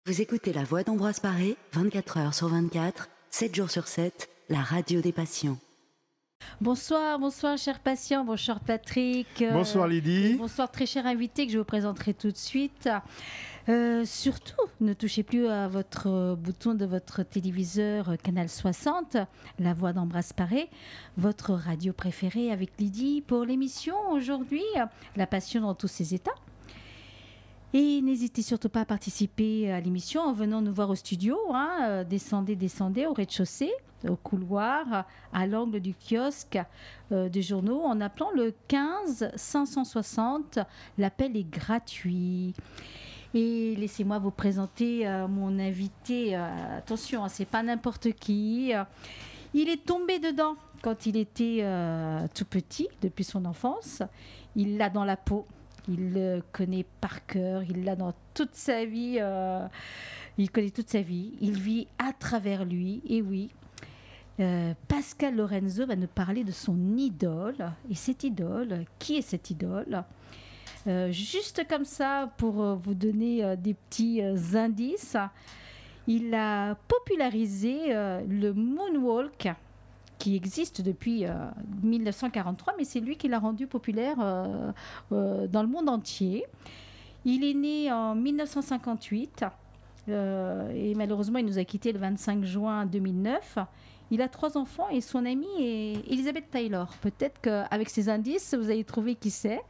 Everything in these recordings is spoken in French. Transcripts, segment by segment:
Vous écoutez La Voix d'Ambroise Paré, 24 heures sur 24, 7 jours sur 7, la radio des patients. Bonsoir chers patients, bonsoir Patrick. Bonsoir Lydie. Bonsoir très cher invité que je vous présenterai tout de suite. Surtout, ne touchez plus à votre bouton de votre téléviseur Canal 60, La Voix d'Ambroise Paré, votre radio préférée avec Lydie pour l'émission aujourd'hui, La passion dans tous ses états. Et n'hésitez surtout pas à participer à l'émission en venant nous voir au studio. Descendez au rez-de-chaussée, au couloir, à l'angle du kiosque des journaux en appelant le 15 560. L'appel est gratuit. Et laissez-moi vous présenter mon invité. Attention, c'est pas n'importe qui. Il est tombé dedans quand il était tout petit, depuis son enfance. Il l'a dans la peau. Il le connaît par cœur, il l'a dans toute sa vie, il connaît toute sa vie, il vit à travers lui, et oui, Pascal Lorenzo va nous parler de son idole, et cette idole, qui est cette idole ? Juste comme ça, pour vous donner des petits indices, il a popularisé le moonwalk, qui existe depuis 1943, mais c'est lui qui l'a rendu populaire dans le monde entier. Il est né en 1958 et malheureusement, il nous a quittés le 25 juin 2009. Il a 3 enfants et son amie est Elizabeth Taylor. Peut-être qu'avec ces indices, vous allez trouver qui c'est.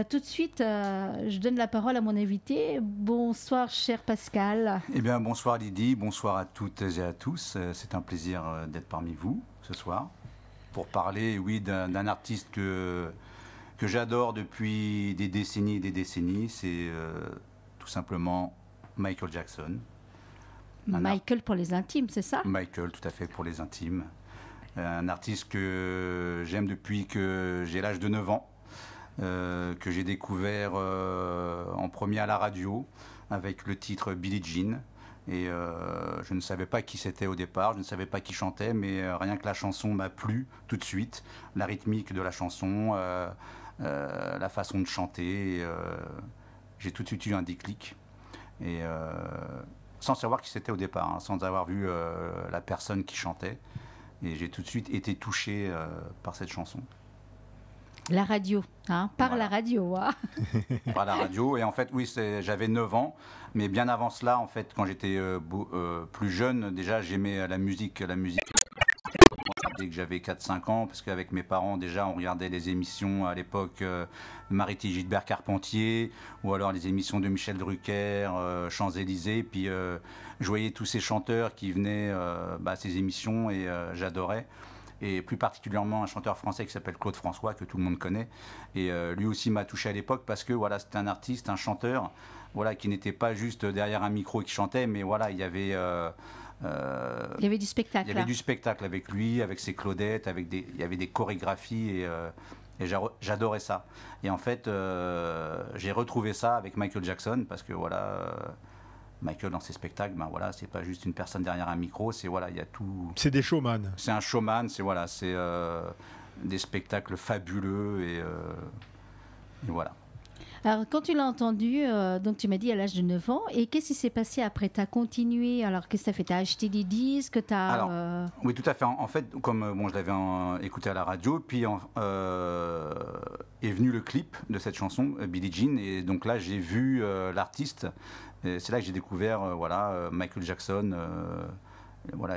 Tout de suite, je donne la parole à mon invité. Bonsoir, cher Pascal. Eh bien, bonsoir Lydie, bonsoir à toutes et à tous. C'est un plaisir d'être parmi vous ce soir pour parler, oui, d'un artiste que j'adore depuis des décennies et des décennies. C'est tout simplement Michael Jackson. Michael pour les intimes, c'est ça ? Michael, tout à fait, pour les intimes. Un artiste que j'aime depuis que j'ai l'âge de 9 ans. Que j'ai découvert en premier à la radio avec le titre Billie Jean. Et je ne savais pas qui c'était au départ, je ne savais pas qui chantait, mais rien que la chanson m'a plu tout de suite. La rythmique de la chanson, la façon de chanter. J'ai tout de suite eu un déclic. Et sans savoir qui c'était au départ, sans avoir vu la personne qui chantait. Et j'ai tout de suite été touché par cette chanson. La radio, par la radio. Par la radio, et en fait, oui, j'avais 9 ans, mais bien avant cela, en fait, quand j'étais plus jeune, déjà, j'aimais la musique. Dès que j'avais 4-5 ans, parce qu'avec mes parents, déjà, on regardait les émissions à l'époque, Mariti Gilbert Carpentier, ou alors les émissions de Michel Drucker, Champs-Élysées, puis je voyais tous ces chanteurs qui venaient à ces émissions, et j'adorais. Et plus particulièrement un chanteur français qui s'appelle Claude François, que tout le monde connaît. Et lui aussi m'a touché à l'époque parce que voilà, c'était un artiste, un chanteur qui n'était pas juste derrière un micro qui chantait, mais voilà, il y avait... il y avait du spectacle. Il y avait du spectacle avec lui, avec ses Claudettes, il y avait des chorégraphies et j'adorais ça. Et en fait, j'ai retrouvé ça avec Michael Jackson parce que voilà... Michael dans ses spectacles, c'est pas juste une personne derrière un micro, il y a tout. C'est des showman. C'est un showman, c'est des spectacles fabuleux et voilà. Alors, quand tu l'as entendu, donc tu m'as dit à l'âge de 9 ans, et qu'est-ce qui s'est passé après ? Tu as continué, alors qu'est-ce que tu as fait ? Tu as acheté des disques ? Oui, tout à fait. En fait, comme je l'avais écouté à la radio, puis est venu le clip de cette chanson, Billie Jean, et donc là, j'ai vu l'artiste. Et c'est là que j'ai découvert Michael Jackson,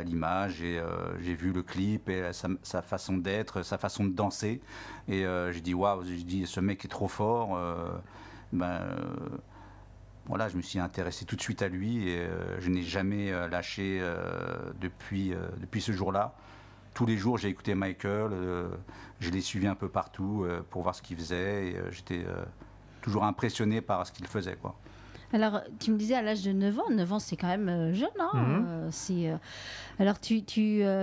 l'image, et j'ai vu le clip et sa façon d'être, sa façon de danser. Et j'ai dit waouh, ce mec est trop fort. Je me suis intéressé tout de suite à lui et je n'ai jamais lâché depuis ce jour-là. Tous les jours, j'ai écouté Michael, je l'ai suivi un peu partout pour voir ce qu'il faisait et j'étais toujours impressionné par ce qu'il faisait, quoi. Alors, tu me disais à l'âge de 9 ans, 9 ans c'est quand même jeune, Alors,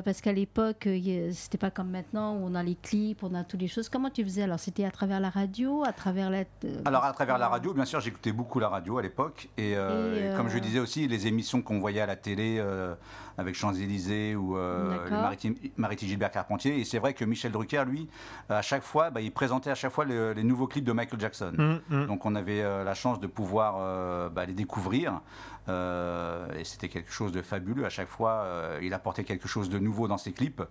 parce qu'à l'époque, c'était pas comme maintenant où on a les clips, on a toutes les choses. Comment tu faisais ? Alors, c'était à travers la radio, à travers la... Alors, à travers la radio, bien sûr, j'écoutais beaucoup la radio à l'époque. Et comme je disais aussi, les émissions qu'on voyait à la télé avec Champs-Élysées ou Mariti Gilbert Carpentier. Et c'est vrai que Michel Drucker, lui, à chaque fois, il présentait à chaque fois les nouveaux clips de Michael Jackson. Donc, on avait la chance de pouvoir les découvrir. Et c'était quelque chose de fabuleux. À chaque fois, il apportait quelque chose de nouveau dans ses clips.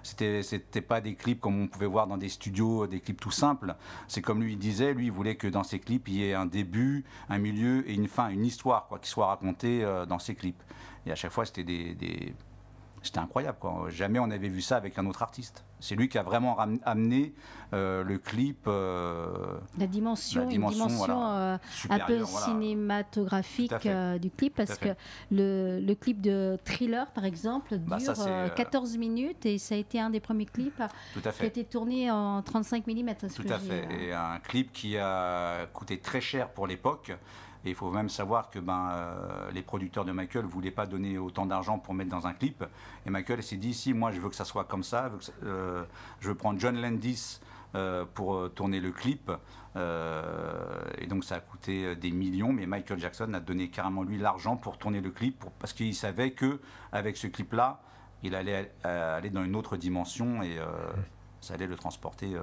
C'était pas des clips comme on pouvait voir dans des studios, des clips tout simples. C'est comme lui disait, lui il voulait que dans ses clips, il y ait un début, un milieu et une fin, une histoire qui soit racontée dans ses clips. Et à chaque fois, c'était incroyable, quoi. Jamais on avait vu ça avec un autre artiste. C'est lui qui a vraiment amené le clip. La dimension voilà, un peu voilà. cinématographique du clip, parce que le clip de Thriller, par exemple, dure 14 minutes et ça a été un des premiers clips qui a été tourné en 35 mm. Tout à fait. Et un clip qui a coûté très cher pour l'époque. Et il faut même savoir que les producteurs de Michael ne voulaient pas donner autant d'argent pour mettre dans un clip. Et Michael s'est dit, si moi je veux que ça soit comme ça, je veux prendre John Landis pour tourner le clip. Et donc ça a coûté des millions, mais Michael Jackson a donné carrément lui l'argent pour tourner le clip, parce qu'il savait qu'avec ce clip-là, il allait aller dans une autre dimension et ça allait le transporter.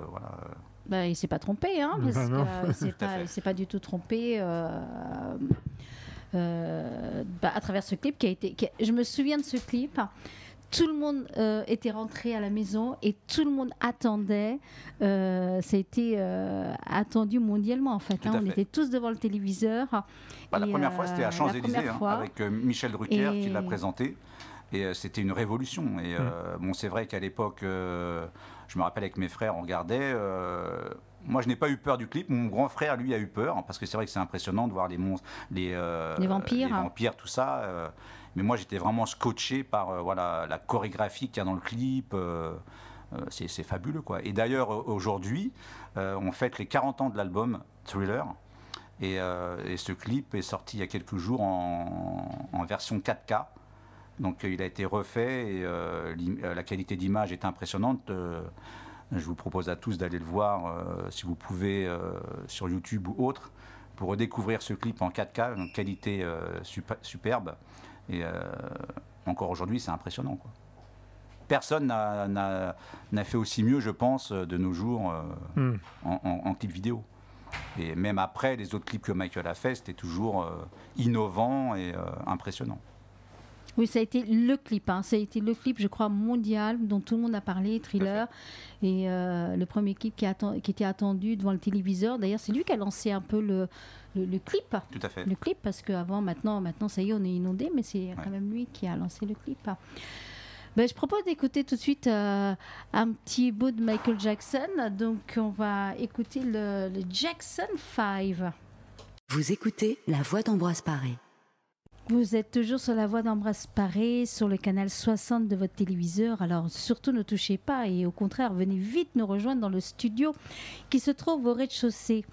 Il ne s'est pas trompé, hein, parce qu'il ne s'est pas du tout trompé à travers ce clip je me souviens de ce clip. Tout le monde était rentré à la maison et tout le monde attendait. Ça a été attendu mondialement, en fait. On était tous devant le téléviseur. La première fois, c'était à Champs-Élysées, avec Michel Drucker qui l'a présenté. Et c'était une révolution. Et c'est vrai qu'à l'époque, je me rappelle avec mes frères, on regardait. Moi, je n'ai pas eu peur du clip. Mon grand frère, lui, a eu peur, parce que c'est vrai que c'est impressionnant de voir les monstres, les vampires, tout ça. Mais moi, j'étais vraiment scotché par la chorégraphie qu'il y a dans le clip. C'est fabuleux, quoi. Et d'ailleurs, aujourd'hui, on fête les 40 ans de l'album Thriller. Et ce clip est sorti il y a quelques jours en version 4K. Donc il a été refait et la qualité d'image est impressionnante. Je vous propose à tous d'aller le voir si vous pouvez sur YouTube ou autre pour redécouvrir ce clip en 4K, une qualité superbe. Et encore aujourd'hui, c'est impressionnant, quoi. Personne n'a fait aussi mieux, je pense, de nos jours en clip vidéo. Et même après, les autres clips que Michael a fait, c'était toujours innovant et impressionnant. Oui, ça a été le clip. Ça a été le clip, je crois, mondial, dont tout le monde a parlé, Thriller. Et le premier clip qui était attendu devant le téléviseur. D'ailleurs, c'est lui qui a lancé un peu le clip. Tout à fait. Le clip, parce qu'avant, maintenant, ça y est, on est inondé, mais c'est quand même lui qui a lancé le clip. Je propose d'écouter tout de suite un petit bout de Michael Jackson. Donc, on va écouter le Jackson 5. Vous écoutez La Voix d'Ambroise Paré. Vous êtes toujours sur La Voix d'Ambroise Paré, sur le canal 60 de votre téléviseur. Alors surtout ne touchez pas et au contraire, venez vite nous rejoindre dans le studio qui se trouve au rez-de-chaussée.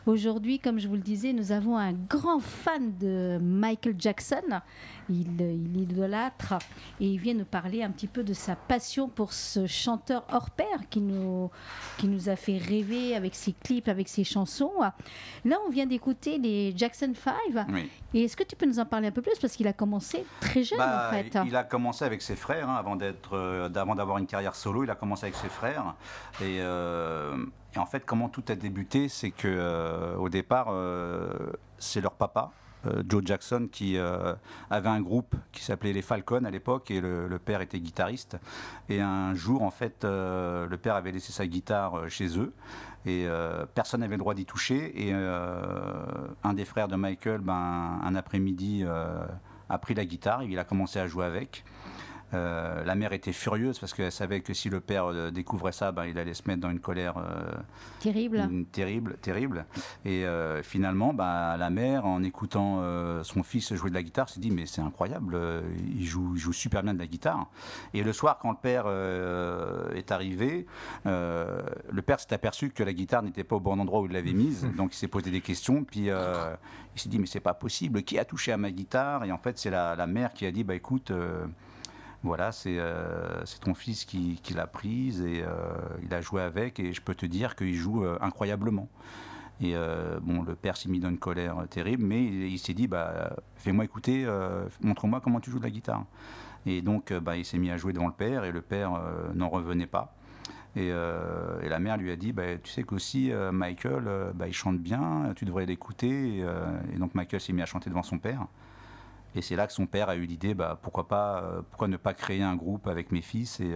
Aujourd'hui, comme je vous le disais, nous avons un grand fan de Michael Jackson. Il idolâtre et il vient nous parler un petit peu de sa passion pour ce chanteur hors pair qui nous a fait rêver avec ses clips, avec ses chansons. Là, on vient d'écouter les Jackson 5. Oui. Et est-ce que tu peux nous en parler un peu plus, parce qu'il a commencé très jeune en fait. Il a commencé avec ses frères avant d'avoir une carrière solo. Il a commencé avec ses frères et en fait, comment tout a débuté, c'est que au départ, c'est leur papa, Joe Jackson, qui avait un groupe qui s'appelait les Falcons à l'époque, et le père était guitariste. Et un jour, en fait, le père avait laissé sa guitare chez eux, et personne n'avait le droit d'y toucher. Et un des frères de Michael, un après-midi, a pris la guitare, et il a commencé à jouer avec. La mère était furieuse parce qu'elle savait que si le père découvrait ça, il allait se mettre dans une colère terrible. Et finalement, la mère, en écoutant son fils jouer de la guitare, s'est dit mais c'est incroyable, il joue super bien de la guitare. Et le soir, quand le père est arrivé, le père s'est aperçu que la guitare n'était pas au bon endroit où il l'avait mise, donc il s'est posé des questions, puis il s'est dit mais c'est pas possible, qui a touché à ma guitare? Et en fait, c'est la mère qui a dit écoute, voilà, c'est ton fils qui l'a prise et il a joué avec, et je peux te dire qu'il joue incroyablement. Et le père s'est mis dans une colère terrible, mais il s'est dit fais-moi écouter, montre-moi comment tu joues de la guitare. Et donc il s'est mis à jouer devant le père, et le père n'en revenait pas. Et la mère lui a dit, tu sais qu'aussi Michael, il chante bien, tu devrais l'écouter. Et donc Michael s'est mis à chanter devant son père. Et c'est là que son père a eu l'idée, pourquoi ne pas créer un groupe avec mes fils. Et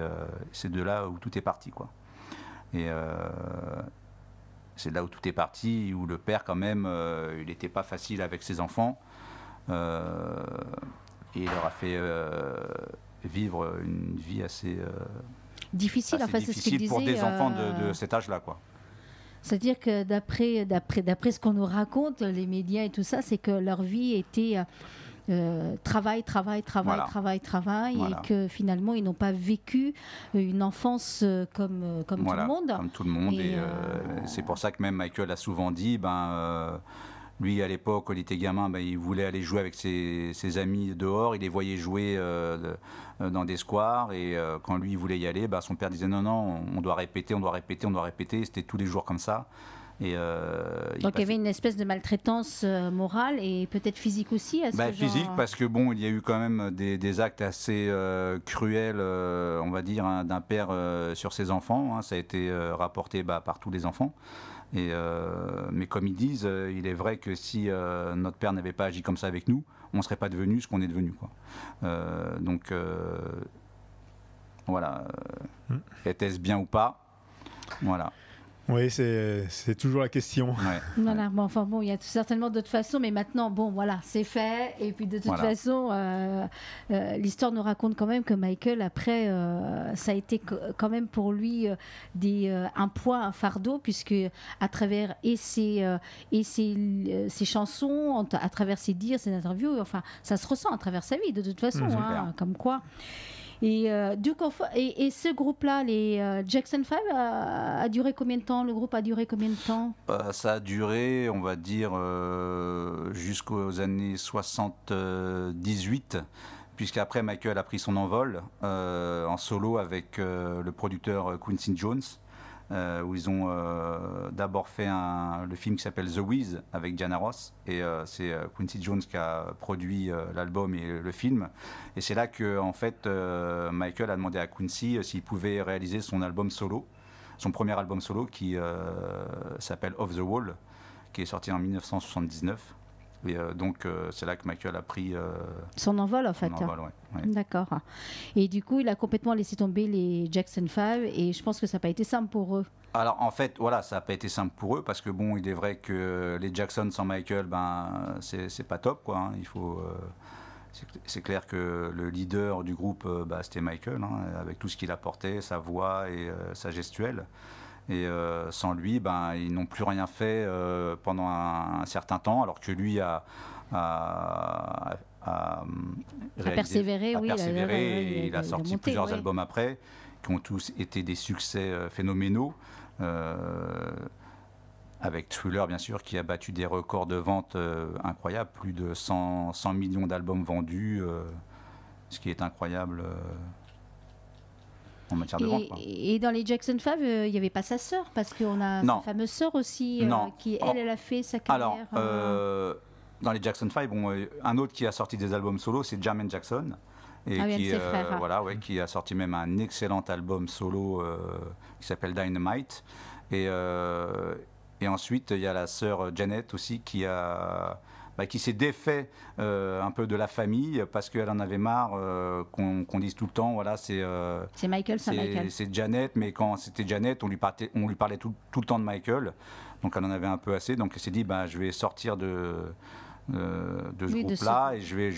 c'est de là où tout est parti, quoi. Et c'est là où tout est parti, où le père, quand même, il n'était pas facile avec ses enfants. Et il leur a fait vivre une vie assez difficile, assez c'est ce qu'il disait. Pour des enfants de cet âge-là, quoi. C'est-à-dire que d'après ce qu'on nous raconte, les médias et tout ça, c'est que leur vie était travail, Voilà. et que finalement ils n'ont pas vécu une enfance comme tout le monde. Comme tout le monde. Et c'est pour ça que même Michael a souvent dit, lui, à l'époque, quand il était gamin, il voulait aller jouer avec ses amis dehors. Il les voyait jouer dans des squares. Et quand lui, il voulait y aller, son père disait non, on doit répéter. C'était tous les jours comme ça. Et, donc il y avait une espèce de maltraitance morale et peut-être physique aussi à ce physique, genre. parce que il y a eu quand même des actes assez cruels, on va dire, d'un père sur ses enfants. Ça a été rapporté par tous les enfants. Mais comme ils disent, il est vrai que si notre père n'avait pas agi comme ça avec nous, on ne serait pas devenu ce qu'on est devenu, quoi. Donc voilà, était-ce bien ou pas? Voilà. Oui, c'est toujours la question. Ouais. Voilà, il y a certainement d'autres façons, mais maintenant, voilà, c'est fait. Et puis de toute façon, l'histoire nous raconte quand même que Michael, après, ça a été quand même pour lui un poids, un fardeau, puisque à travers ses chansons, à travers ses dires, ses interviews, ça se ressent à travers sa vie, de toute façon, comme quoi. Et ce groupe-là, les Jackson 5, a duré combien de temps? Le groupe a duré combien de temps? Ça a duré, on va dire, jusqu'aux années 78, puisqu'après Michael a pris son envol en solo avec le producteur Quincy Jones, où ils ont d'abord fait le film qui s'appelle The Wiz avec Diana Ross, et c'est Quincy Jones qui a produit l'album et le film. Et c'est là que en fait Michael a demandé à Quincy s'il pouvait réaliser son album solo, son premier album solo qui s'appelle Off the Wall, qui est sorti en 1979. Et donc c'est là que Michael a pris son envol, en fait. D'accord. Et du coup, il a complètement laissé tomber les Jackson 5, et je pense que ça n'a pas été simple pour eux. Alors en fait, ça n'a pas été simple pour eux, parce que il est vrai que les Jackson sans Michael, c'est pas top, quoi. Il faut, c'est clair que le leader du groupe, c'était Michael, avec tout ce qu'il apportait, sa voix et sa gestuelle. Et sans lui, ils n'ont plus rien fait pendant un certain temps, alors que lui a persévéré, et il a sorti plusieurs albums après, qui ont tous été des succès phénoménaux. Avec Thriller, bien sûr, qui a battu des records de vente incroyables, plus de 100 millions d'albums vendus, ce qui est incroyable. En matière de vente. Et dans les Jackson 5, il n'y avait pas sa sœur, parce qu'on a sa fameuse sœur aussi, qui elle a fait sa carrière. Alors, dans les Jackson 5, un autre qui a sorti des albums solo, c'est Jermaine Jackson, et qui a sorti même un excellent album solo qui s'appelle Dynamite. Et ensuite, il y a la sœur Janet aussi qui s'est défait un peu de la famille, parce qu'elle en avait marre qu'on dise tout le temps, c'est Michael, c'est Janet, mais quand c'était Janet, on lui parlait tout le temps de Michael, donc elle en avait un peu assez, donc elle s'est dit, je vais sortir de ce groupe-là, et je vais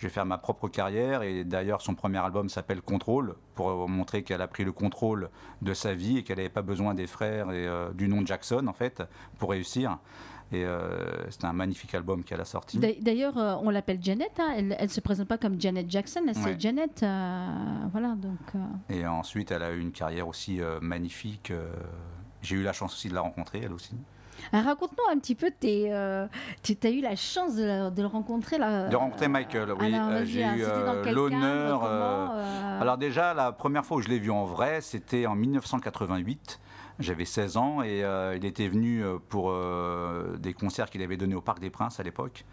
faire ma propre carrière. Et d'ailleurs, son premier album s'appelle Control, pour montrer qu'elle a pris le contrôle de sa vie et qu'elle n'avait pas besoin des frères et du nom Jackson, en fait, pour réussir. Et c'est un magnifique album qu'elle a sorti. D'ailleurs, on l'appelle Janet. Elle ne se présente pas comme Janet Jackson, c'est Janet. Et ensuite, elle a eu une carrière aussi magnifique. J'ai eu la chance aussi de la rencontrer, elle aussi. Raconte-nous un petit peu, tu as eu la chance de le rencontrer là. De rencontrer Michael, oui. J'ai eu l'honneur. Alors déjà, la première fois où je l'ai vu en vrai, c'était en 1988. J'avais 16 ans et il était venu pour des concerts qu'il avait donnés au Parc des Princes à l'époque.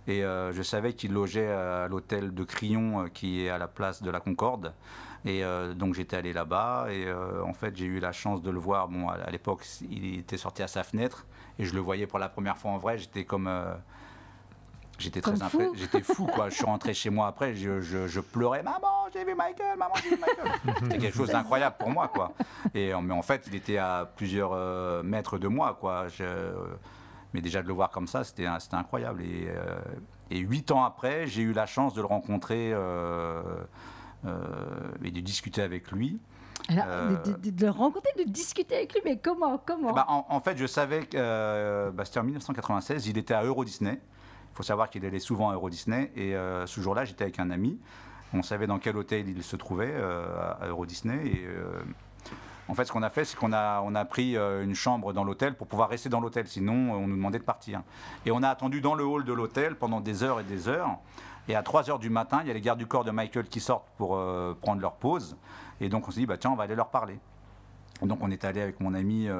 Et je savais qu'il logeait à l'hôtel de Crillon, qui est à la place de la Concorde. Et donc j'étais allé là-bas et en fait j'ai eu la chance de le voir. Bon, à l'époque il était sorti à sa fenêtre et je le voyais pour la première fois en vrai. J'étais j'étais très impressionné, j'étais fou quoi. Je suis rentré chez moi après, je pleurais, maman j'ai vu Michael, maman j'ai vu Michael. C'était quelque chose d'incroyable pour moi quoi. Mais en fait il était à plusieurs mètres de moi quoi. Mais déjà de le voir comme ça c'était incroyable. Et 8 ans après j'ai eu la chance de le rencontrer. Et de discuter avec lui. Alors, de le rencontrer, de discuter avec lui, mais comment en fait, je savais que c'était en 1996, il était à Euro Disney. Il faut savoir qu'il allait souvent à Euro Disney. Et ce jour-là, j'étais avec un ami. On savait dans quel hôtel il se trouvait à Euro Disney. Et en fait, ce qu'on a fait, c'est qu'on a pris une chambre dans l'hôtel pour pouvoir rester dans l'hôtel. Sinon, on nous demandait de partir. Et on a attendu dans le hall de l'hôtel pendant des heures et des heures. Et à 3h du matin, il y a les gardes du corps de Michael qui sortent pour prendre leur pause. Et donc on s'est dit, tiens, on va aller leur parler. Donc on est allé avec mon ami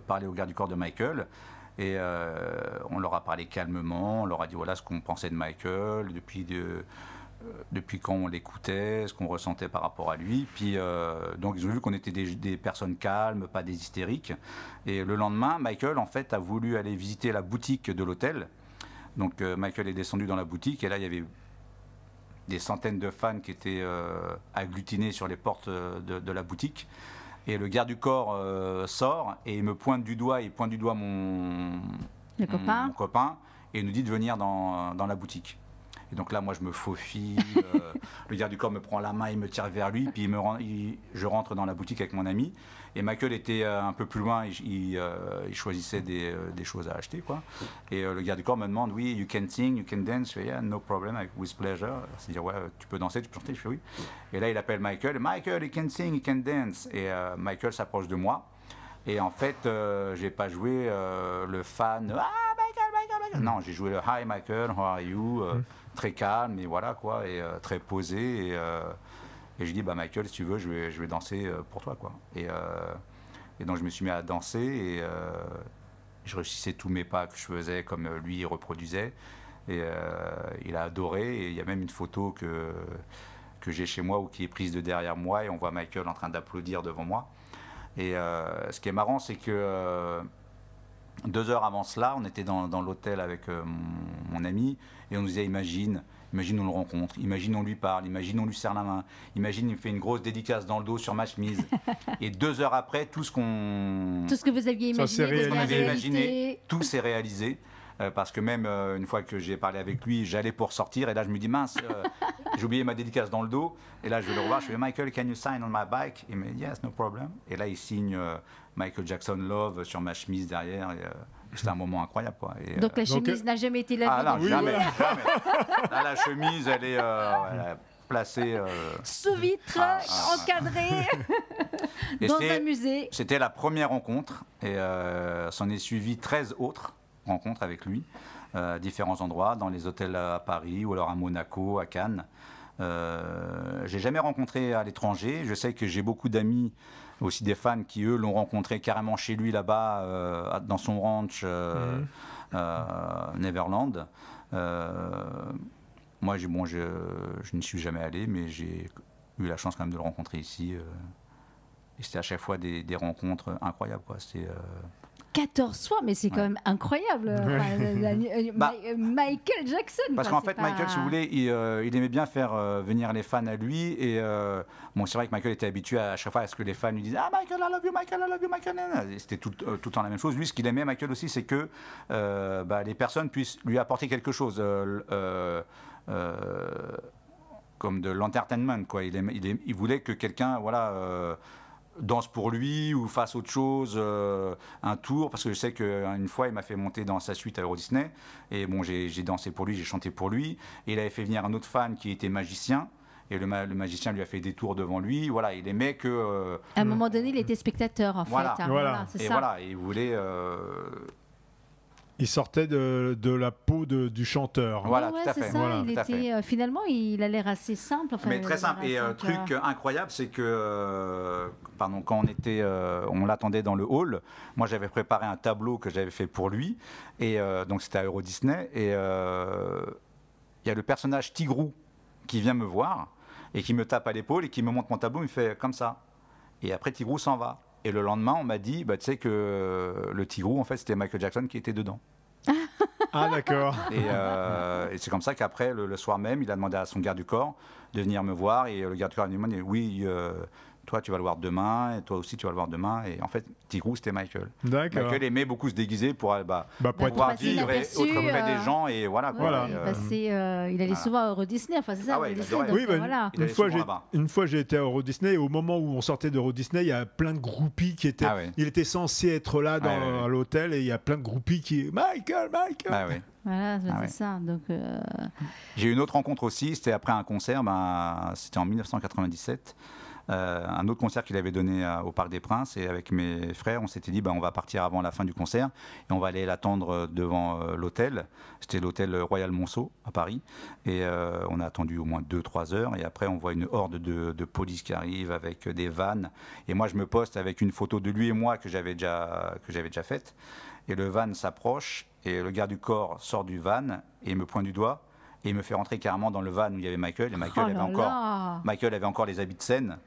parler aux gardes du corps de Michael. Et on leur a parlé calmement. On leur a dit voilà ce qu'on pensait de Michael, depuis quand on l'écoutait, ce qu'on ressentait par rapport à lui. Puis donc ils ont vu qu'on était des personnes calmes, pas des hystériques. Et le lendemain, Michael en fait a voulu aller visiter la boutique de l'hôtel. Donc Michael est descendu dans la boutique et là il y avait des centaines de fans qui étaient agglutinés sur les portes de la boutique. Et le garde du corps sort et il me pointe du doigt, mon copain et il nous dit de venir dans la boutique. Et donc là, moi, je me faufile. Le garde du corps me prend la main, il me tire vers lui, puis je rentre dans la boutique avec mon ami. Et Michael était un peu plus loin, il choisissait des choses à acheter, quoi. Et le garde du corps me demande, oui, you can sing, you can dance. Je fais, yeah, no problem, with pleasure. C'est-à-dire, ouais, tu peux danser, tu peux chanter. Je fais oui. Et là, il appelle Michael, you can sing, you can dance. Et Michael s'approche de moi. Et en fait, je n'ai pas joué le fan, Michael. Non, j'ai joué le Hi Michael, how are you? Très calme, et voilà, quoi, et très posé. Et je dis, Michael, si tu veux, je vais danser pour toi, quoi. Et donc, je me suis mis à danser et je réussissais tous mes pas que je faisais comme lui, il reproduisait. Et il a adoré. Et il y a même une photo que j'ai chez moi ou qui est prise de derrière moi et on voit Michael en train d'applaudir devant moi. Et ce qui est marrant, c'est que 2 heures avant cela, on était dans l'hôtel avec mon ami et on nous disait imagine on le rencontre, imagine on lui parle, imagine on lui serre la main, imagine il me fait une grosse dédicace dans le dos sur ma chemise. Et 2 heures après, tout ce que vous aviez imaginé, tout s'est réalisé. Parce que même une fois que j'ai parlé avec lui, j'allais pour sortir et là je me dis mince, j'ai oublié ma dédicace dans le dos et là je vais le revoir, je fais Michael, can you sign on my bike? Il me dit yes, no problem. Et là il signe Michael Jackson Love sur ma chemise derrière. C'était un moment incroyable, quoi. Et, donc la chemise n'a jamais été lavée. Ah non, jamais. Là, la chemise, elle est placée sous vitre, encadrée dans un musée. C'était la première rencontre et s'en est suivi 13 autres rencontres avec lui à différents endroits, dans les hôtels à Paris ou alors à Monaco, à Cannes. J'ai jamais rencontré à l'étranger. Je sais que j'ai beaucoup d'amis, aussi des fans qui eux l'ont rencontré carrément chez lui là-bas dans son ranch Neverland. Moi je n'y suis jamais allé, mais j'ai eu la chance quand même de le rencontrer ici. Et c'était à chaque fois des rencontres incroyables, quoi. 14 fois, mais c'est quand même incroyable. Michael Jackson. Parce qu'en fait, Michael, si vous voulez, il aimait bien faire venir les fans à lui. Et bon, c'est vrai que Michael était habitué à chaque fois à ce que les fans lui disaient ah Michael, I love you, Michael, I love you, Michael. C'était tout le temps la même chose. Lui, ce qu'il aimait, Michael aussi, c'est que les personnes puissent lui apporter quelque chose. Comme de l'entertainment, quoi. Il voulait que quelqu'un, voilà. Danse pour lui ou fasse autre chose, un tour, parce que je sais qu'une fois il m'a fait monter dans sa suite à Euro Disney et bon j'ai dansé pour lui, j'ai chanté pour lui et il avait fait venir un autre fan qui était magicien et le magicien lui a fait des tours devant lui, voilà, il aimait que à un moment donné il était spectateur en voilà. fait, voilà, c'est et ça. Voilà, et il voulait Il sortait de la peau du chanteur. Voilà, Ouais, tout à c'est fait. ça, Voilà. il Tout à fait. était, finalement, il a l'air assez simple. Enfin, Mais très il a simple. Et l'air truc incroyable, c'est que quand on l'attendait dans le hall, moi j'avais préparé un tableau que j'avais fait pour lui. Et donc c'était à Euro Disney. Et il y a le personnage Tigrou qui vient me voir et qui me tape à l'épaule et qui me montre mon tableau. Il me fait comme ça. Et après Tigrou s'en va. Et le lendemain, on m'a dit, tu sais que le Tigrou, en fait, c'était Michael Jackson qui était dedans. Ah, d'accord. Et c'est comme ça qu'après, le soir même, il a demandé à son garde du corps de venir me voir. Et le garde du corps a dit, oui, toi, tu vas le voir demain. Et toi aussi, tu vas le voir demain. Et en fait, Tigrou, c'était Michael. D'accord. Michael aimait beaucoup se déguiser pour Pour pouvoir passer vivre inaperçu, auprès des gens. Et voilà. Quoi. Voilà. Il allait souvent à Euro Disney, enfin c'est ça. Ah ouais, Euro il Disney, adorait. donc, Oui, voilà. Il allait souvent là-bas. une fois j'ai été à Euro Disney et au moment où on sortait d'Euro Disney, il y a plein de groupies qui étaient. Ah ouais. Il était censé être là dans Ouais. l'hôtel et il y a plein de groupies qui. Michael. Ah ouais. Voilà, c'est Ah ouais. ça. Donc, J'ai eu une autre rencontre aussi, c'était après un concert, c'était en 1997. Un autre concert qu'il avait donné au Parc des Princes, et avec mes frères on s'était dit on va partir avant la fin du concert et on va aller l'attendre devant l'hôtel. C'était l'hôtel Royal Monceau à Paris, et on a attendu au moins 2-3 heures, et après on voit une horde de police qui arrive avec des vannes, et moi je me poste avec une photo de lui et moi que j'avais déjà faite, et le van s'approche et le garde du corps sort du van et me pointe du doigt et il me fait rentrer carrément dans le van où il y avait Michael, et Michael avait encore les habits de scène.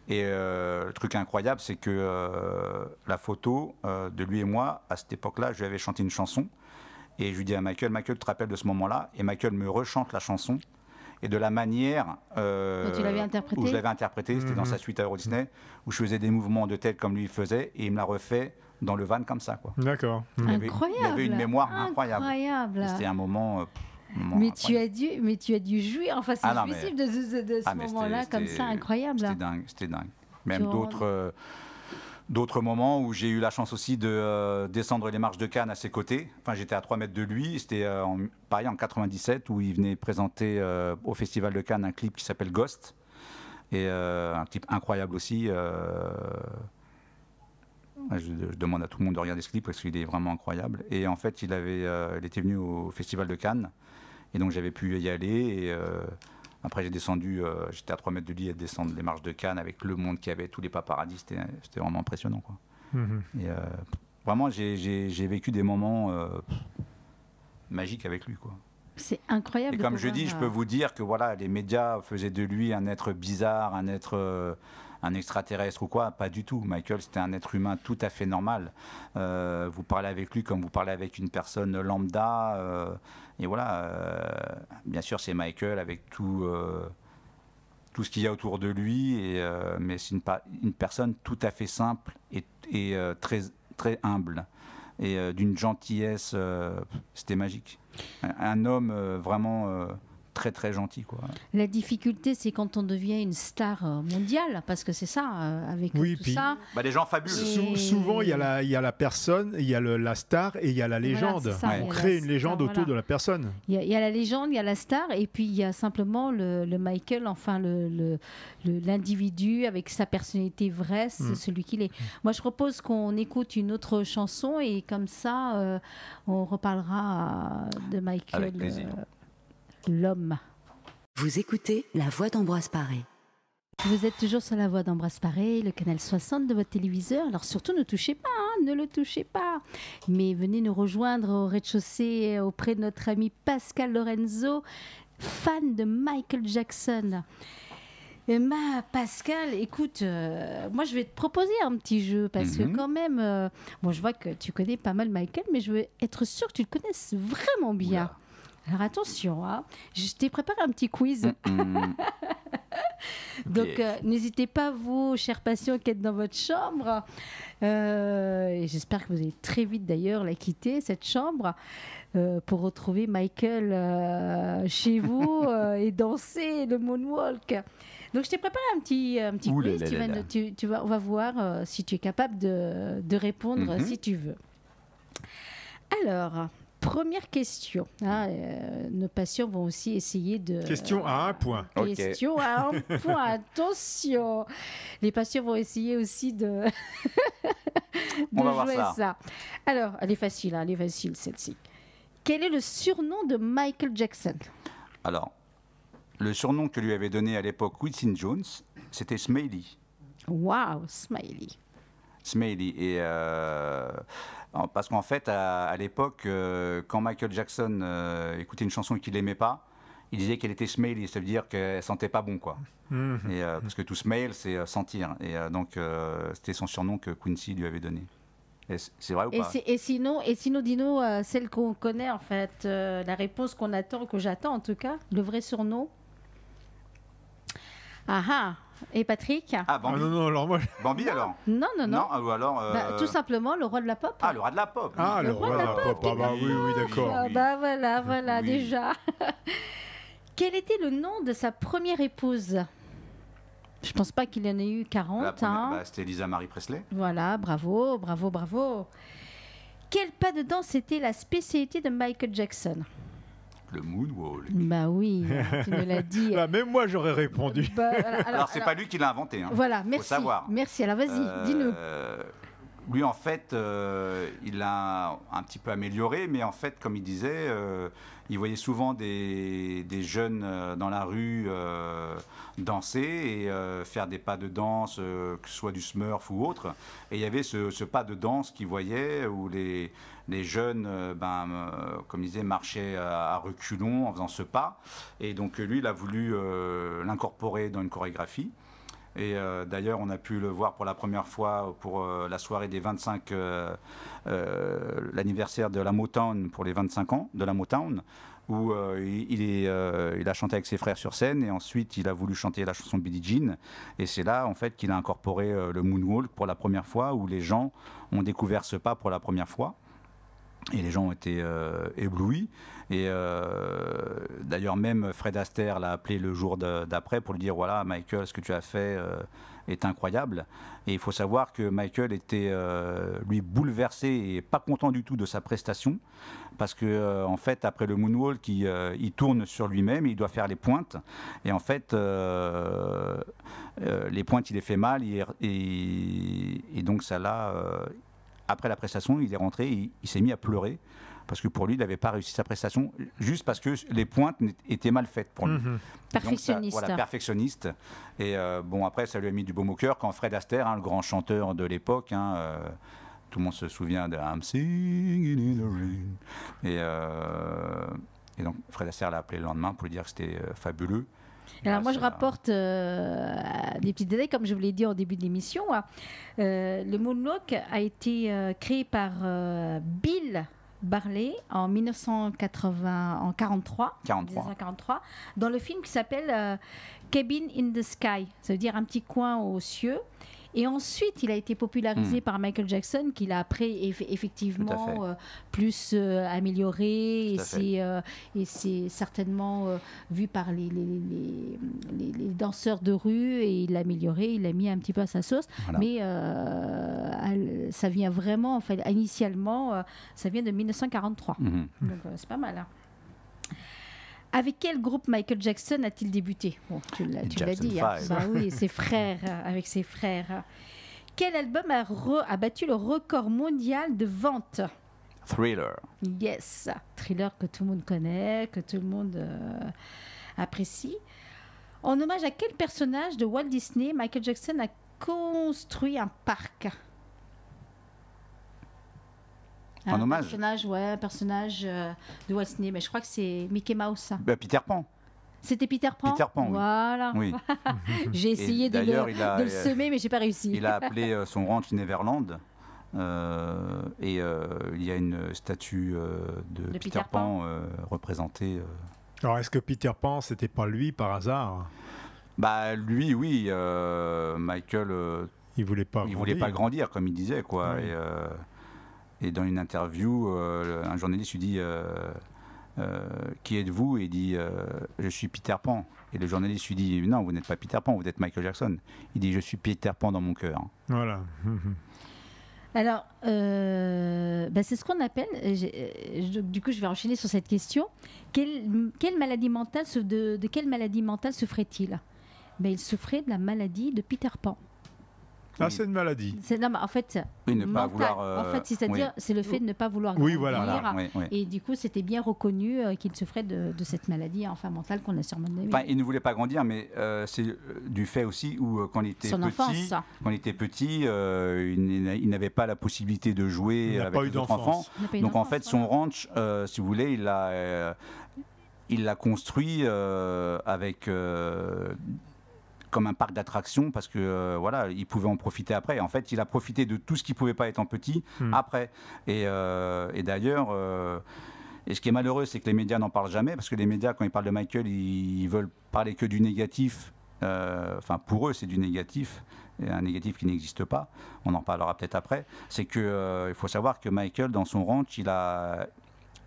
Et le truc incroyable, c'est que la photo de lui et moi, à cette époque-là, je lui avais chanté une chanson. Et je lui dis à Michael, tu te rappelles de ce moment-là? Et Michael me rechante la chanson. Et de la manière tu l'avais où je l'avais interprétée, c'était dans sa suite à Euro Disney, où je faisais des mouvements de tête comme lui faisait, et il me l'a refait dans le van comme ça. Quoi. D'accord. incroyable. Il avait une mémoire incroyable. Et c'était un moment... Mais tu as dû jouir, enfin c'est non, difficile de ce moment-là comme ça, incroyable. C'était dingue. Même d'autres moments où j'ai eu la chance aussi de descendre les marches de Cannes à ses côtés. Enfin, j'étais à 3 mètres de lui. C'était pareil en 97 où il venait présenter au Festival de Cannes un clip qui s'appelle Ghost. Et un clip incroyable aussi. Je demande à tout le monde de regarder ce clip parce qu'il est vraiment incroyable. Et en fait, il était venu au Festival de Cannes. Et donc, j'avais pu y aller. Et après, j'ai descendu, j'étais à 3 mètres de lui à descendre les marches de Cannes avec le monde qu'il y avait, tous les paparazzis. C'était vraiment impressionnant. Quoi. Et vraiment, j'ai vécu des moments magiques avec lui. Quoi. C'est incroyable. Et comme je dis, je peux vous dire que voilà, les médias faisaient de lui un être bizarre, un extraterrestre ou quoi. Pas du tout. Michael, c'était un être humain tout à fait normal. Vous parlez avec lui comme vous parlez avec une personne lambda. Et voilà, bien sûr, c'est Michael avec tout ce qu'il y a autour de lui. Mais c'est une personne tout à fait simple et très, très humble. Et d'une gentillesse, c'était magique. Un homme vraiment très très gentil. Quoi. La difficulté, c'est quand on devient une star mondiale, parce que c'est ça, avec tout ça. Les gens fabuleux. Souvent, il y a la personne, il y a la star et il y a la légende. Voilà, ça, on crée une légende autour de la personne. Il y a la légende, il y a la star, et puis il y a simplement le Michael, enfin l'individu avec sa personnalité vraie, c'est celui qu'il est. Moi, je propose qu'on écoute une autre chanson, et comme ça, on reparlera de Michael. Avec plaisir. L'homme. Vous écoutez La Voix d'Ambroise Paré. Vous êtes toujours sur La Voix d'Ambroise Paré, le canal 60 de votre téléviseur. Alors surtout, ne touchez pas, ne le touchez pas. Mais venez nous rejoindre au rez-de-chaussée auprès de notre ami Pascal Lorenzo, fan de Michael Jackson. Pascal, écoute, moi je vais te proposer un petit jeu parce que quand même, je vois que tu connais pas mal Michael, mais je veux être sûre que tu le connaisses vraiment bien. Oula. Alors attention, je t'ai préparé un petit quiz. Donc n'hésitez pas, vous, chers patients qui êtes dans votre chambre. Et j'espère que vous allez très vite d'ailleurs la quitter, cette chambre, pour retrouver Michael chez vous et danser le moonwalk. Donc je t'ai préparé un petit quiz. On va voir si tu es capable de répondre si tu veux. Alors, première question. Nos patients vont aussi essayer de... Question à 1 point. Question à 1 point. Attention. Les patients vont essayer aussi de... On va voir ça. Alors, elle est facile celle-ci. Quel est le surnom de Michael Jackson? Alors, le surnom que lui avait donné à l'époque Quincy Jones, c'était Smiley. Wow, Smiley. Smiley. Et parce qu'en fait, à l'époque, quand Michael Jackson écoutait une chanson qu'il n'aimait pas, il disait qu'elle était Smiley, ça veut dire qu'elle sentait pas bon, quoi. Et, parce que to smell, c'est sentir. Et donc, c'était son surnom que Quincy lui avait donné. Et c'est vrai ou pas? Et sinon, dis-nous celle qu'on connaît, en fait, la réponse qu'on attend, que j'attends en tout cas, le vrai surnom. Ah. Et Patrick? Ah, Bambi. non, alors moi. Bambi, alors? Non. Ou alors. Tout simplement, le roi de la pop. Ah, le roi de la pop. Ah, le roi de la pop. Ah, bah oui, d'accord. Ah, bah voilà, Oui. déjà. Quel était le nom de sa première épouse? Je pense pas qu'il en ait eu 40. La première, c'était Lisa Marie Presley. Voilà, bravo. Quel pas de danse était la spécialité de Michael Jackson? Le moonwalk. Bah oui, tu me l'as dit. Bah, même moi, j'aurais répondu. Alors, c'est pas lui qui l'a inventé. Hein. Voilà, Faut merci. savoir. Merci, alors vas-y, dis-nous. Lui, en fait, il l'a un petit peu amélioré, mais en fait, comme il disait, il voyait souvent des jeunes dans la rue danser et faire des pas de danse, que ce soit du Smurf ou autre. Et il y avait ce pas de danse qu'il voyait où les jeunes, comme il disait, marchaient à reculons en faisant ce pas. Et donc, lui, il a voulu l'incorporer dans une chorégraphie. Et d'ailleurs, on a pu le voir pour la première fois pour la soirée des 25, l'anniversaire de la Motown pour les 25 ans de la Motown, où il a chanté avec ses frères sur scène et ensuite il a voulu chanter la chanson Billie Jean. Et c'est là en fait qu'il a incorporé le moonwalk pour la première fois, où les gens ont découvert ce pas pour la première fois. Et les gens ont été éblouis. Et d'ailleurs, même Fred Astaire l'a appelé le jour d'après pour lui dire, voilà, Michael, ce que tu as fait est incroyable. Et il faut savoir que Michael était, lui, bouleversé et pas content du tout de sa prestation. Parce que, en fait, après le moonwalk, il tourne sur lui-même et il doit faire les pointes. Et en fait, les pointes, il les fait mal. Et donc, ça l'a... après la prestation, il est rentré, il s'est mis à pleurer parce que pour lui, il n'avait pas réussi sa prestation juste parce que les pointes étaient mal faites pour lui. Perfectionniste. Donc, voilà, perfectionniste. Et bon, après, ça lui a mis du baume au cœur quand Fred Astaire, le grand chanteur de l'époque, tout le monde se souvient de I'm singing in the rain. Et donc, Fred Astaire l'a appelé le lendemain pour lui dire que c'était fabuleux. Alors moi je rapporte des petits détails, comme je vous l'ai dit en début de l'émission. Le moonwalk a été créé par Bill Barley en 1943, dans le film qui s'appelle Cabin in the Sky, ça veut dire un petit coin aux cieux. Et ensuite, il a été popularisé par Michael Jackson, qu'il a après effectivement plus amélioré. Et c'est certainement vu par les danseurs de rue. Et il l'a amélioré, il l'a mis un petit peu à sa sauce. Voilà. Mais ça vient vraiment, en fait, initialement, ça vient de 1943. Donc c'est pas mal. Hein. Avec quel groupe Michael Jackson a-t-il débuté? Bon, tu l'as dit. Hein. Bah oui, ses frères, avec ses frères. Quel album a battu le record mondial de vente? Thriller. Yes, Thriller que tout le monde connaît, que tout le monde apprécie. En hommage à quel personnage de Walt Disney Michael Jackson a construit un parc? En hommage. Un personnage de Walt Disney, mais je crois que c'est Mickey Mouse. Peter Pan. C'était Peter Pan. Peter Pan, voilà. Oui. J'ai essayé de le semer, mais j'ai pas réussi. Il a appelé son ranch Neverland. Et il y a une statue de Peter Pan représentée. Alors, est-ce que Peter Pan, c'était pas lui par hasard? Bah lui, oui. Michael. Il voulait pas grandir, comme il disait, quoi. Oui. Et dans une interview, un journaliste lui dit qui êtes-vous? Et il dit je suis Peter Pan. Et le journaliste lui dit non, vous n'êtes pas Peter Pan, vous êtes Michael Jackson. Il dit je suis Peter Pan dans mon cœur. Voilà. Alors, c'est ce qu'on appelle. Du coup, je vais enchaîner sur cette question. Quelle maladie mentale de quelle maladie mentale souffrait-il? Il souffrait de la maladie de Peter Pan. Ah, c'est une maladie. Non, mais en fait, Oui, ne pas mental. vouloir, En fait, c'est-à-dire, oui. c'est le fait de ne pas vouloir Oui, grandir. voilà. Oui. Et du coup, c'était bien reconnu qu'il souffrait de cette maladie mentale qu'on a surnommée. Enfin, il ne voulait pas grandir, mais c'est du fait aussi où quand il était Son enfance. petit, il n'avait pas la possibilité de jouer Il n'a avec pas eu les autres enfants. d'enfance. Il n'a pas eu Donc en d'enfance, fait, son ranch, si vous voulez, il l'a construit avec comme un parc d'attractions parce que voilà, il pouvait en profiter après. Et en fait, il a profité de tout ce qui pouvait pas être en petit après. Et d'ailleurs. Et ce qui est malheureux, c'est que les médias n'en parlent jamais, parce que les médias, quand ils parlent de Michael, ils veulent parler que du négatif. Enfin, pour eux, c'est du négatif, et un négatif qui n'existe pas. On en parlera peut-être après. C'est que il faut savoir que Michael, dans son ranch, il a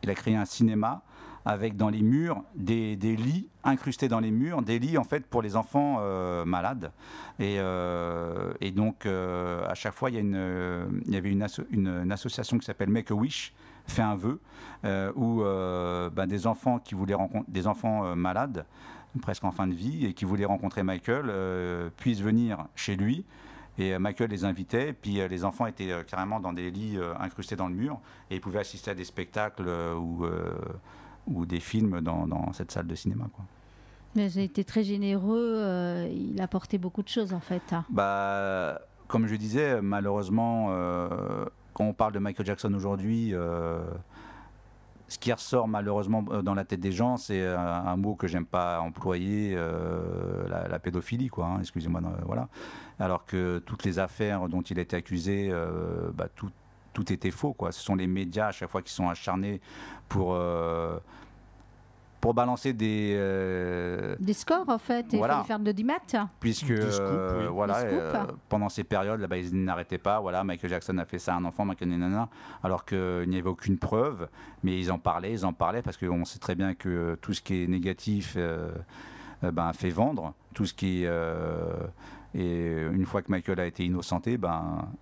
créé un cinéma avec dans les murs des lits incrustés dans les murs, des lits en fait pour les enfants malades. Et donc à chaque fois, il y avait une association qui s'appelle Make a Wish, fait un vœu où des enfants qui voulaient rencontrer des enfants malades presque en fin de vie et qui voulaient rencontrer Michael puissent venir chez lui. Et Michael les invitait, puis les enfants étaient carrément dans des lits incrustés dans le mur et ils pouvaient assister à des spectacles ou des films dans cette salle de cinéma, quoi. Mais j'ai été très généreux, il a apporté beaucoup de choses en fait. Comme je disais, malheureusement, quand on parle de Michael Jackson aujourd'hui, ce qui ressort malheureusement dans la tête des gens, c'est un mot que j'aime pas employer, la pédophilie, quoi. Hein, excusez-moi, voilà. Alors que toutes les affaires dont il a été accusé, tout était faux, quoi. Ce sont les médias à chaque fois qui sont acharnés pour balancer des scores en fait, et voilà. il fallait faire de l'audimat. Puisque Des scoops, oui. voilà, Des scoops. pendant ces périodes, là, ils n'arrêtaient pas. Voilà, Michael Jackson a fait ça à un enfant, Michael nanana, alors qu'il n'y avait aucune preuve, mais ils en parlaient parce qu'on sait très bien que tout ce qui est négatif fait vendre. Tout ce qui et une fois que Michael a été innocenté,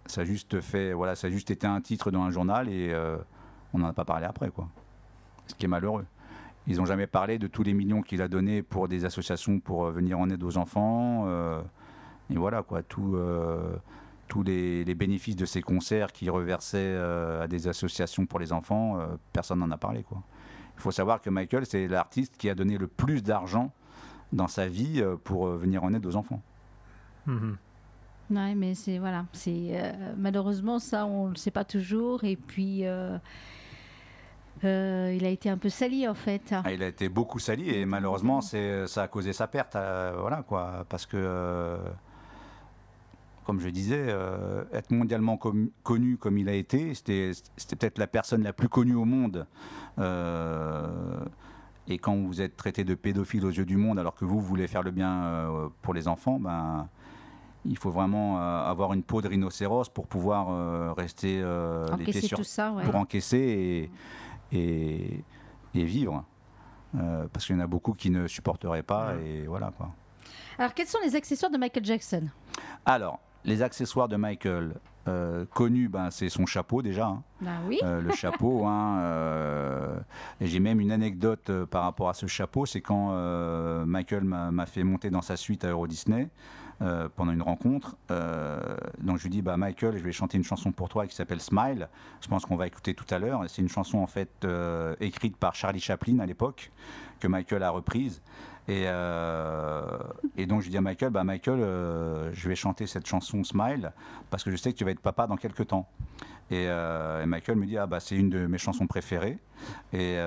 ça a juste été un titre dans un journal et on n'en a pas parlé après, quoi. Ce qui est malheureux. Ils n'ont jamais parlé de tous les millions qu'il a donnés pour des associations pour venir en aide aux enfants. Et voilà, quoi, tous les bénéfices de ces concerts qu'il reversait à des associations pour les enfants, personne n'en a parlé, quoi. Il faut savoir que Michael, c'est l'artiste qui a donné le plus d'argent dans sa vie pour venir en aide aux enfants. Mhm. Ouais, mais malheureusement ça on le sait pas toujours et puis il a été un peu sali en fait. Il a été beaucoup sali et malheureusement ça a causé sa perte, voilà, quoi, parce que comme je disais, être mondialement connu comme il a été, c'était peut-être la personne la plus connue au monde. Et quand vous êtes traité de pédophile aux yeux du monde, alors que vous voulez faire le bien pour les enfants, il faut vraiment avoir une peau de rhinocéros pour pouvoir rester les pieds sur tout ça, ouais. pour encaisser et vivre. Parce qu'il y en a beaucoup qui ne supporteraient pas, et voilà, quoi. Alors, quels sont les accessoires de Michael Jackson ? Alors, les accessoires de Michael, connus, c'est son chapeau déjà. Hein. Oui. Le chapeau. Et j'ai même une anecdote par rapport à ce chapeau. C'est quand Michael m'a fait monter dans sa suite à Euro Disney pendant une rencontre. Donc je lui dis, Michael, je vais chanter une chanson pour toi qui s'appelle Smile. Je pense qu'on va écouter tout à l'heure. C'est une chanson en fait écrite par Charlie Chaplin à l'époque, que Michael a reprise. Et donc je dis à Michael, je vais chanter cette chanson Smile parce que je sais que tu vas être papa dans quelques temps. Et Michael me dit, c'est une de mes chansons préférées. Et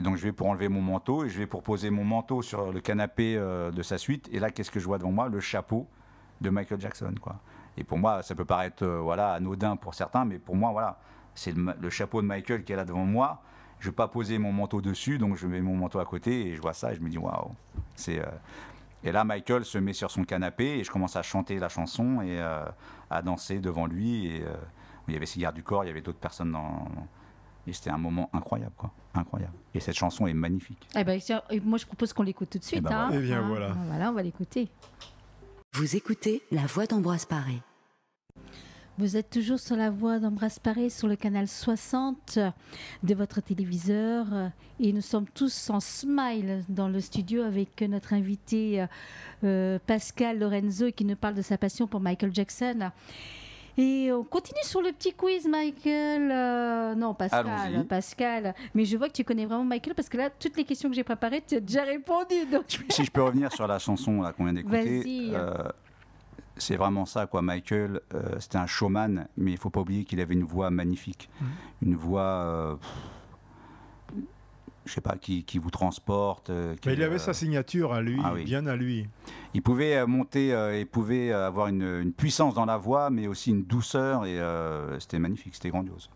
donc je vais pour enlever mon manteau et je vais pour poser mon manteau sur le canapé de sa suite. Et là, qu'est-ce que je vois devant moi ? Le chapeau de Michael Jackson, quoi. Et pour moi, ça peut paraître anodin pour certains, mais pour moi, voilà, c'est le chapeau de Michael qui est là devant moi. Je ne vais pas poser mon manteau dessus, donc je mets mon manteau à côté et je vois ça et je me dis waouh. Et là, Michael se met sur son canapé et je commence à chanter la chanson et à danser devant lui. Et il y avait ses gardes du corps, il y avait d'autres personnes et c'était un moment incroyable, quoi. Incroyable. Et cette chanson est magnifique. Moi, je propose qu'on l'écoute tout de suite. Voilà. Eh bien, voilà. Voilà, on va l'écouter. Vous écoutez La Voix d'Ambroise Paré. Vous êtes toujours sur la voie d'Ambroise Paré sur le canal 60 de votre téléviseur et nous sommes tous en smile dans le studio avec notre invité Pascal Lorenzo qui nous parle de sa passion pour Michael Jackson. Et on continue sur le petit quiz, Michael. Non, Allons-y. Pascal. Mais je vois que tu connais vraiment Michael parce que là, toutes les questions que j'ai préparées, tu as déjà répondu. Donc... Si je peux revenir sur la chanson là, qu'on vient d'écouter. Vas-y. C'est vraiment ça, quoi. Michael, c'était un showman, mais il ne faut pas oublier qu'il avait une voix magnifique. Une voix, je sais pas, qui vous transporte. Il avait sa signature à lui, Ah oui. bien à lui. Il pouvait monter, il pouvait avoir une puissance dans la voix, mais aussi une douceur, et c'était magnifique, c'était grandiose.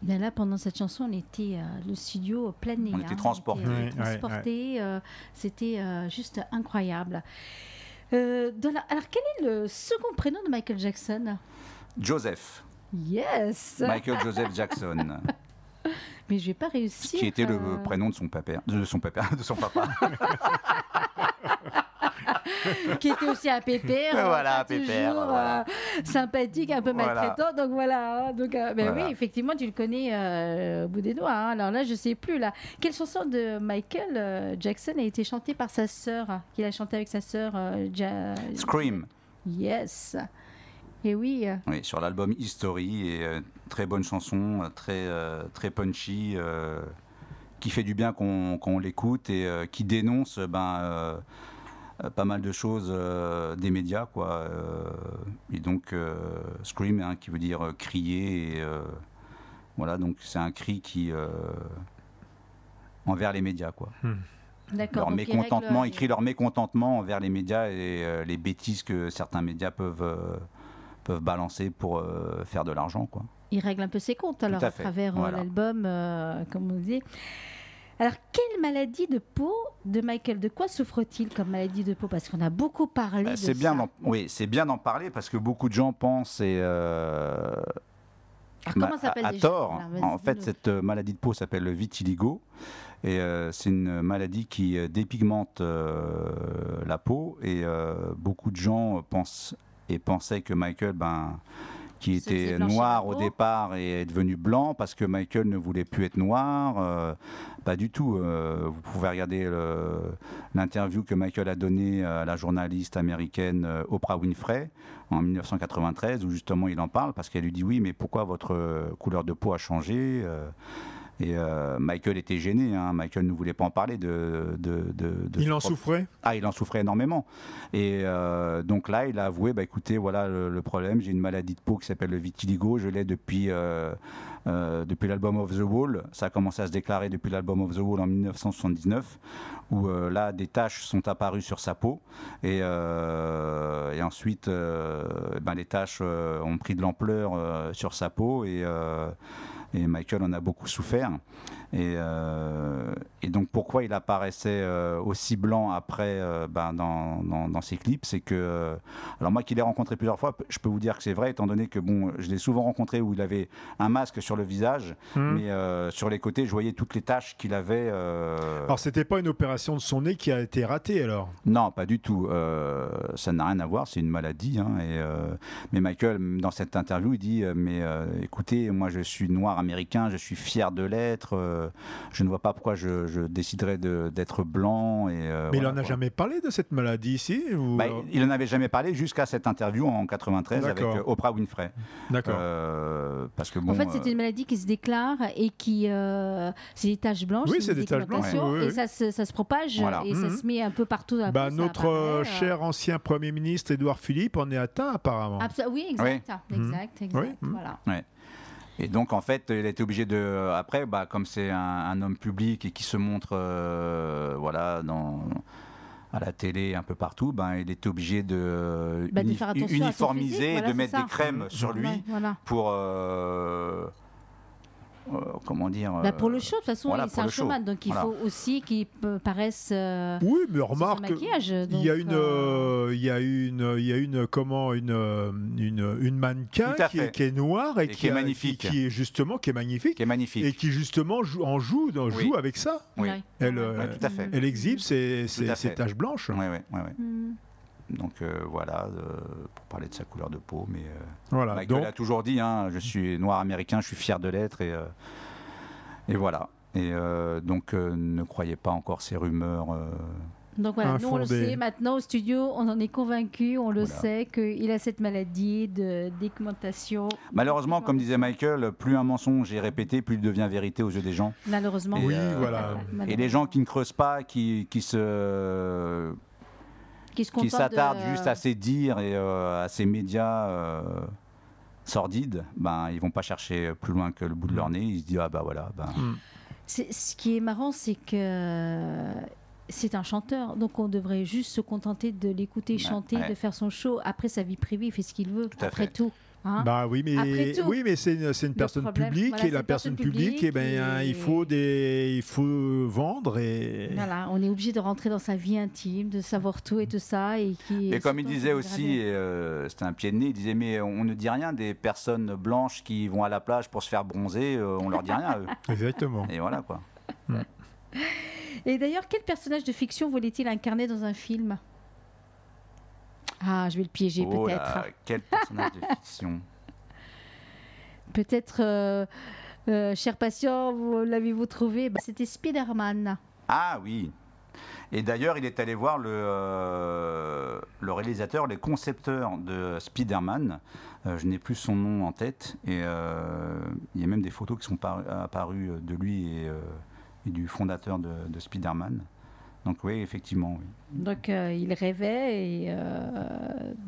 Ben là, pendant cette chanson, on était le studio plein nez. On était transportés. C'était juste incroyable. Alors, quel est le second prénom de Michael Jackson? Joseph. Yes. Michael Joseph Jackson. Mais je vais pas réussir. Qui était le prénom de son papa. De son papa. Qui était aussi un pépère. Voilà, pas un pépère, toujours, voilà. sympathique, un peu Voilà. maltraitant. Donc voilà. Donc, Voilà. oui, effectivement, tu le connais au bout des doigts. Hein. Alors là, je sais plus. Là. Quelle chanson de Michael Jackson a été chantée par sa sœur, qu'il a chanté avec sa sœur Scream. Yes. Et oui. Oui, sur l'album History, et très bonne chanson, très punchy, qui fait du bien qu'on l'écoute et qui dénonce pas mal de choses des médias, quoi. Et donc Scream, hein, qui veut dire crier, et voilà, donc c'est un cri qui envers les médias, quoi. D'accord. Leur donc mécontentement, il crie leur mécontentement envers les médias et les bêtises que certains médias peuvent balancer pour faire de l'argent, quoi. Il règle un peu ses comptes alors à à fait. travers Voilà. l'album, comme on dit. Alors, quelle maladie de peau de Michael? De quoi souffre-t-il comme maladie de peau? Parce qu'on a beaucoup parlé de C'est bien, ça. c'est bien d'en parler parce que beaucoup de gens pensent Alors, comment ça s'appelle à déjà? tort. Alors, vas-y, En fait, dis-nous. cette maladie de peau s'appelle le vitiligo. Et c'est une maladie qui dépigmente la peau. Et beaucoup de gens pensaient que Michael, qui Se faisait était blanchir noir la au peau. départ, et est devenu blanc parce que Michael ne voulait plus être noir. Pas du tout. Vous pouvez regarder l'interview que Michael a donnée à la journaliste américaine Oprah Winfrey en 1993, où justement il en parle parce qu'elle lui dit oui, mais pourquoi votre couleur de peau a changé? Et Michael était gêné, hein. Michael ne voulait pas en parler Il en souffrait. Ah, il en souffrait énormément. Et donc là, il a avoué, écoutez, voilà le problème, j'ai une maladie de peau qui s'appelle le vitiligo, je l'ai depuis l'album Off the Wall. Ça a commencé à se déclarer depuis l'album Off the Wall en 1979, où là, des taches sont apparues sur sa peau. Et ensuite, les taches ont pris de l'ampleur sur sa peau, et Michael en a beaucoup souffert. Et donc pourquoi il apparaissait aussi blanc après dans ses clips, c'est que alors moi qui l'ai rencontré plusieurs fois, je peux vous dire que c'est vrai, étant donné que je l'ai souvent rencontré où il avait un masque sur le visage, mais sur les côtés je voyais toutes les taches qu'il avait. Alors c'était pas une opération de son nez qui a été ratée alors? Non, pas du tout. Ça n'a rien à voir, c'est une maladie. Hein, mais Michael, dans cette interview, il dit écoutez, moi je suis noir américain, je suis fier de l'être. Je ne vois pas pourquoi je déciderais d'être blanc. Mais il n'en a jamais parlé de cette maladie ici ou... Il n'en avait jamais parlé jusqu'à cette interview en 93 avec Oprah Winfrey. D'accord. Parce que En fait, c'est une maladie qui se déclare et qui... c'est des taches blanches. Oui, c'est des taches blanches. Et ça se propage et ça se met un peu partout dans la peau. Notre cher ancien Premier ministre Édouard Philippe en est atteint apparemment. Oui, exact. Exact. Voilà. Ouais. Et donc, en fait, il a été obligé de... Après, comme c'est un homme public et qui se montre à la télé, un peu partout, il était obligé de faire attention uniformiser, à son physique, de mettre des crèmes sur lui pour... comment dire pour le show, de toute façon, c'est un showman, donc il faut aussi qu'il paraisse. Oui, mais remarque, il y a une mannequin qui est noire et qui est magnifique, qui est magnifique, et qui justement joue avec ça. Oui. Elle exhibe ses taches blanches. Oui. Donc voilà, pour parler de sa couleur de peau. Mais voilà, Michael a toujours dit, je suis noir américain, je suis fier de l'être. Et voilà. Et donc ne croyez pas encore ces rumeurs. Donc voilà, nous on le sait maintenant au studio, on en est convaincu, on le sait qu'il a cette maladie de d'augmentation. Malheureusement, comme disait Michael, plus un mensonge est répété, plus il devient vérité aux yeux des gens. Malheureusement. Oui, voilà. Et les gens qui ne creusent pas, qui s'attardent juste à ces dires et à ces médias sordides, ils vont pas chercher plus loin que le bout de leur nez. Ils se disent voilà. Ce qui est marrant, c'est que c'est un chanteur, donc on devrait juste se contenter de l'écouter chanter, de faire son show. Après sa vie privée, il fait ce qu'il veut. Après tout. Oui, mais c'est une personne publique, et la personne publique, il faut vendre et. Voilà, on est obligé de rentrer dans sa vie intime, de savoir tout et tout ça. Et comme il disait aussi, c'était un pied de nez, il disait mais on ne dit rien des personnes blanches qui vont à la plage pour se faire bronzer, on leur dit rien à eux. Exactement. Et voilà quoi. Et d'ailleurs, quel personnage de fiction voulait-il incarner dans un film ? Je vais le piéger peut-être. Quel personnage de fiction ? Peut-être, cher patient, l'avez-vous trouvé ? C'était Spider-Man. Ah oui. Et d'ailleurs, il est allé voir le réalisateur, les concepteurs de Spider-Man. Je n'ai plus son nom en tête. Et il y a même des photos qui sont apparues de lui et du fondateur de Spider-Man. Donc oui, effectivement. Oui. Donc il rêvait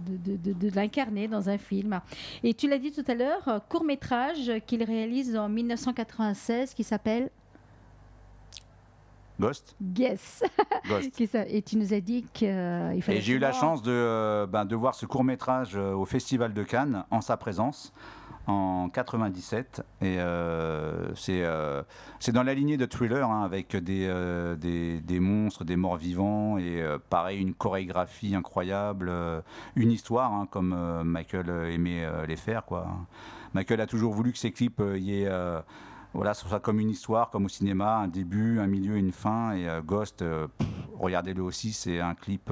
de l'incarner dans un film. Et tu l'as dit tout à l'heure, court-métrage qu'il réalise en 1996 qui s'appelle Ghost. Yes. Ghost. Et tu nous as dit qu'il fallait... Et j'ai eu la chance de voir ce court-métrage au Festival de Cannes en sa présence en 97 et c'est dans la lignée de Thriller avec des monstres, des morts vivants et pareil une chorégraphie incroyable, une histoire comme Michael aimait les faire quoi. Michael a toujours voulu que ses clips y ait ce soit comme une histoire, comme au cinéma, un début, un milieu, une fin. Et Ghost, regardez-le aussi, c'est un clip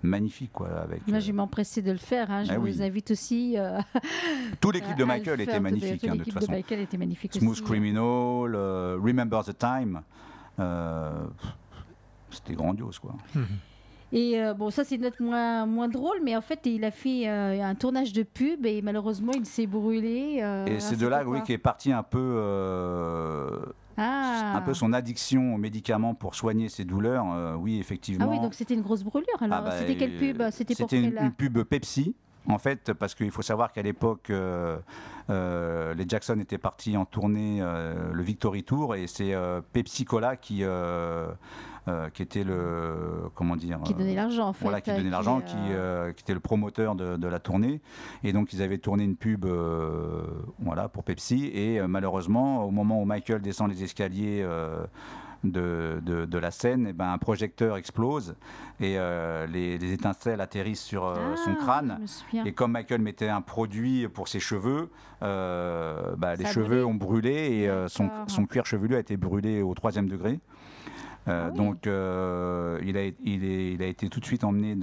magnifique. Quoi, Moi, je vais m'empresser de le faire. Je vous invite aussi. Tous les clips de Michael étaient magnifiques, de toute façon. Michael étaient magnifiques Smooth aussi, Criminal, Remember the Time. C'était grandiose, quoi. Et ça c'est notre moins drôle, mais en fait il a fait un tournage de pub et malheureusement il s'est brûlé. Et c'est de là qu'est parti un peu son addiction aux médicaments pour soigner ses douleurs. Oui, effectivement. Ah oui, donc c'était une grosse brûlure alors. C'était quelle pub ? C'était une pub Pepsi. En fait, parce qu'il faut savoir qu'à l'époque, les Jackson étaient partis en tournée le Victory Tour et c'est Pepsi Cola qui était qui donnait l'argent en fait. Voilà, qui donnait l'argent, qui était le promoteur de la tournée. Et donc ils avaient tourné une pub pour Pepsi et malheureusement, au moment où Michael descend les escaliers de la scène, un projecteur explose et les étincelles atterrissent sur son crâne. Et comme Michael mettait un produit pour ses cheveux, les cheveux ont brûlé et son cuir chevelu a été brûlé au 3e degré. Donc il a été tout de suite emmené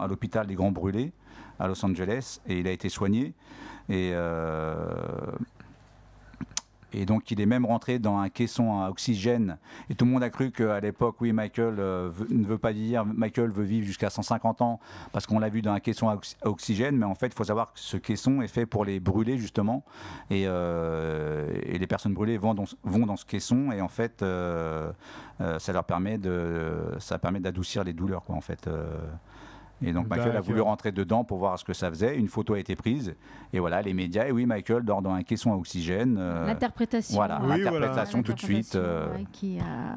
à l'hôpital des Grands Brûlés à Los Angeles et il a été soigné et donc il est même rentré dans un caisson à oxygène et tout le monde a cru qu'à l'époque Michael ne veut pas vieillir, Michael veut vivre jusqu'à 150 ans parce qu'on l'a vu dans un caisson à oxygène, mais en fait il faut savoir que ce caisson est fait pour les brûlés justement et les personnes brûlées vont dans ce caisson et en fait ça permet d'adoucir les douleurs quoi en fait. Et donc Michael a voulu rentrer dedans pour voir ce que ça faisait. Une photo a été prise et voilà les médias. Et oui, Michael dort dans un caisson à oxygène. L'interprétation. Voilà, l'interprétation tout de suite. Qui a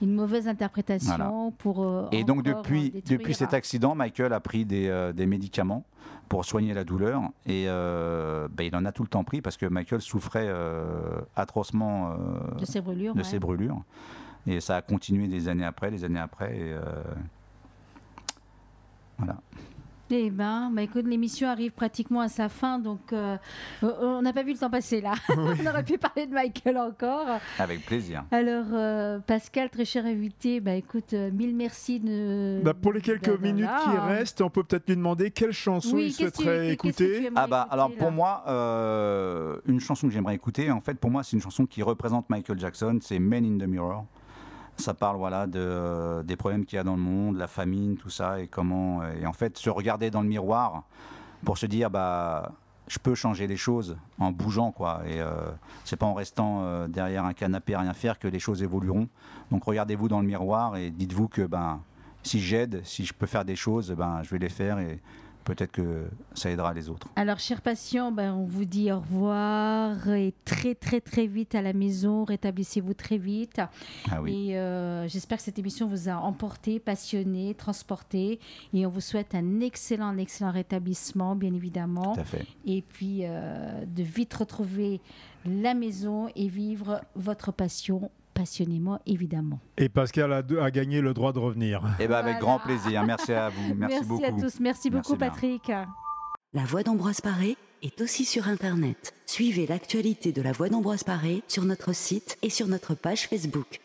une mauvaise interprétation pour. Et donc depuis cet accident, Michael a pris des médicaments pour soigner la douleur et il en a tout le temps pris parce que Michael souffrait atrocement de ses brûlures. Et ça a continué des années après. Et, voilà. Eh ben, écoute, l'émission arrive pratiquement à sa fin, donc on n'a pas vu le temps passer là. Oui. On aurait pu parler de Michael encore. Avec plaisir. Alors, Pascal, très cher invité, écoute, mille merci pour les quelques minutes qui restent, on peut peut-être lui demander quelle chanson il souhaiterait écouter. Alors pour moi, une chanson que j'aimerais écouter, en fait, pour moi, c'est une chanson qui représente Michael Jackson, c'est Men in the Mirror. Ça parle des problèmes qu'il y a dans le monde, la famine, tout ça, et en fait se regarder dans le miroir pour se dire je peux changer les choses en bougeant, quoi. Et c'est pas en restant derrière un canapé à rien faire que les choses évolueront. Donc regardez-vous dans le miroir et dites-vous que si j'aide, si je peux faire des choses, je vais les faire et peut-être que ça aidera les autres. Alors, chers patients, on vous dit au revoir et très, très, très vite à la maison. Rétablissez-vous très vite. Ah oui. Et j'espère que cette émission vous a emporté, passionné, transporté. Et on vous souhaite un excellent rétablissement, bien évidemment. Tout à fait. Et puis, de vite retrouver la maison et vivre votre passion passionnément, évidemment. Et Pascal a gagné le droit de revenir. Avec grand plaisir. Merci à vous. Merci beaucoup. Merci à tous. Merci beaucoup, Patrick. La Voix d'Ambroise Paré est aussi sur Internet. Suivez l'actualité de La Voix d'Ambroise Paré sur notre site et sur notre page Facebook.